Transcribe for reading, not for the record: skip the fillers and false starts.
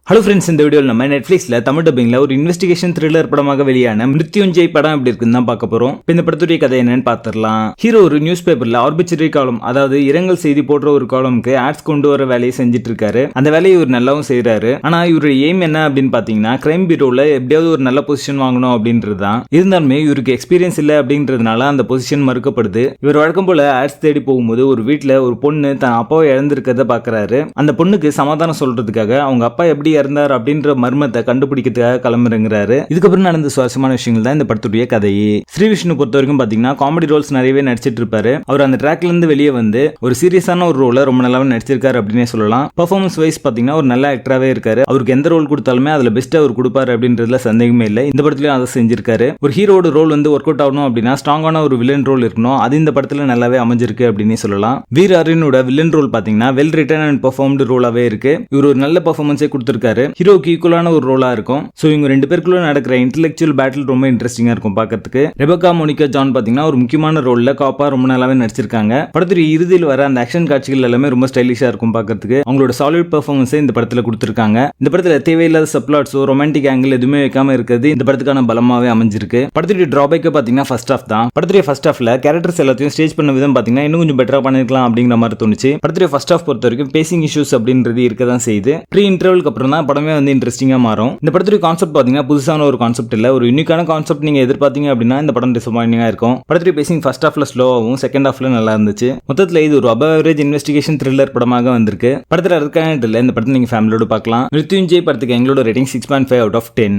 Hello friends, இந்த வீடியோவில் நம்ம நெட்ஃபிளிக்ஸ்ல தமிழ் டப்பிங்ல ஒரு இன்வெஸ்டிகேஷன் த்ரில்லர் படமாக வெளியான மிருத்யுஞ்சய் படம் எப்படி இருக்குன்னு தான் பார்க்க போறோம். இந்த படத்துடைய கதை என்னன்னு பார்த்துடலாம். ஹீரோ ஒரு நியூஸ் பேப்பர்ல ஆர்பிட்ரரி காலம், அதாவது இரங்கல் செய்தி போடுற ஒரு காலமுக்கு ஆட்ஸ் கொண்டு வர வேலையை செஞ்சுட்டு இருக்காரு. அந்த வேலையை இவர் நல்லாவும் செய்யறாரு. ஆனா இவருடைய எய்ம் என்ன அப்படின்னு பாத்தீங்கன்னா, கிரைம் பீரோல எப்படியாவது ஒரு நல்ல பொசிஷன் வாங்கணும் அப்படின்றது தான். இருந்தாலுமே இவருக்கு எக்ஸ்பீரியன்ஸ் இல்லை அப்படின்றதுனால அந்த பொசிஷன் மறுக்கப்படுது. இவர் வழக்கம் போல ஆட்ஸ் தேடி போகும்போது ஒரு வீட்டுல ஒரு பொண்ணு தன் அப்பாவை இழந்திருக்கிறத பாக்குறாரு. அந்த பொண்ணுக்கு சமாதானம் சொல்றதுக்காக அவங்க அப்பா எப்படி இறந்தார் அப்படின்ற மர்மத்தை கண்டுபிடிக்கிறதுக்காக கிளம்புறாரு. இதுக்கப்புறம் நடந்த சுவாரஸ்யமான விஷயங்கள் தான் இந்த படத்துடைய கதையே. ஸ்ரீவிஷ்ணு பொறுத்த வரைக்கும் பாத்தீங்கன்னா காமெடி ரோல்ஸ் நிறையவே நடிச்சிட்டு இருப்பாரு. அவர் அந்த ட்ராக்ல இருந்து வெளியே வந்து ஒரு சீரியஸான ஒரு ரோல ரொம்ப நல்லாவே நடிச்சிருக்காரு அப்படின்னே சொல்லலாம். பெர்ஃபார்மன்ஸ் வைஸ் பாத்தீங்கன்னா ஒரு நல்ல ஆக்டராவே இருக்காரு. அவருக்கு எந்த ரோல் கொடுத்தாலுமே அதுல பெஸ்ட் அவர் கொடுப்பாரு அப்படின்றதுல சந்தேகமே இல்லை. இந்த படத்துலயும் அதை செஞ்சிருக்காரு. ஒரு ஹீரோட ரோல் வந்து ஒர்க் அவுட் ஆகணும் அப்படின்னா ஸ்ட்ராங்கான ஒரு வில்லன் ரோல் இருக்கணும். அது இந்த படத்துல நல்லாவே அமைஞ்சிருக்கு அப்படின்னே சொல்லலாம். வீர் அரினோட வில்லன் ரோல் பாத்தீங்கன்னா வெல் ரிட்டன் அண்ட் பெர்ஃபார்ம்டு ரோலாவே இருக்கு. இவர் ஒரு நல்ல பெர்ஃபார்மன்ஸே கொடுத்திருக்காரு. ஹீரோக்கு ஈக்குவலான ஒரு ரோலா இருக்கும். சோ இவங்க ரெண்டு பேருக்குள்ள நடக்கிற இன்டெலெக்சுவல் பேட்டில் ரொம்ப இன்ட்ரெஸ்டிங்கா இருக்கும் பார்க்கிறதுக்கு. ரெபேக்கா மோனிகா ஜான் பாத்தீங்கன்னா ஒரு முக்கியமான ரோல்ல காப்பா ரொம்ப நல்லாவே நடிச்சிருக்காங்க. படத்துடைய இறுதியில் வர அந்த ஆக்ஷன் காட்சிகள் எல்லாமே ரொம்ப ஸ்டைலிஷா இருக்கும் பார்க்கிறதுக்கு. அவங்களோட சாலிட் பெர்ஃபார்மன்ஸை இந்த படத்துல கொடுத்திருக்காங்க. இந்த படத்துல தேவையில்லாத சப்ளாட்ஸோ ரொமான்டிக் ஆங்கிள் எதுவுமே வைக்காம இருக்கிறது இந்த படத்துக்கான பலமாவே அமைஞ்சிருக்கு. படத்துடைய டிராபேக் பாத்தீங்கன்னா ஃபர்ஸ்ட் ஹாஃப் தான். படத்துடைய ஃபர்ஸ்ட் ஹாஃப்ல கேரக்டர்ஸ் எல்லாத்தையும் ஸ்டேஜ் பண்ண விதம் பாத்தீங்கன்னா இன்னும் கொஞ்சம் பெட்டரா பண்ணிருக்கலாம் அப்படிங்கிற மாதிரி தோணுச்சு. படத்துடைய ஃபர்ஸ்ட் ஹாஃப் பொறுத்த வரைக்கும் பேசிங் இஷ்யூஸ் அப்படின்றது இருக்கதான் செய்யுது. ப்ரீ இன்டர்வலுக்கு அப்புறம் தான் படமே வந்து இன்ட்ரெஸ்டிங்கா மாறும். இந்த படத்துடைய கான்செப்ட் பாத்தீங்கன்னா புதுசான ஒரு கான்செப்ட் இல்ல, ஒரு யூனிக்கான கான்செப்ட் நீங்க எதிர்பார்த்தீங்க அப்படின்னா இந்த படம் டிசப்பாயிண்டிங்கா இருக்கும். படத்துடைய பேசிங் ஃபர்ஸ்ட் ஹாஃப்ல ஸ்லோவாகவும் செகண்ட் ஹாஃப்ல நல்லா இருந்துச்சு. மொத்தத்துல இது ஒரு அபவ் ஆவரேஜ் இன்வெஸ்டிகேஷன் த்ரில்லர் படமாக வந்திருக்கு. படத்துல இருக்கான இல்ல, இந்த படத்தை நீங்க ஃபேமிலியோட பார்க்கலாம். மிருத்யுஞ்சய் படத்துக்கு எங்களோட ரேட்டிங் 6.5 out of 10.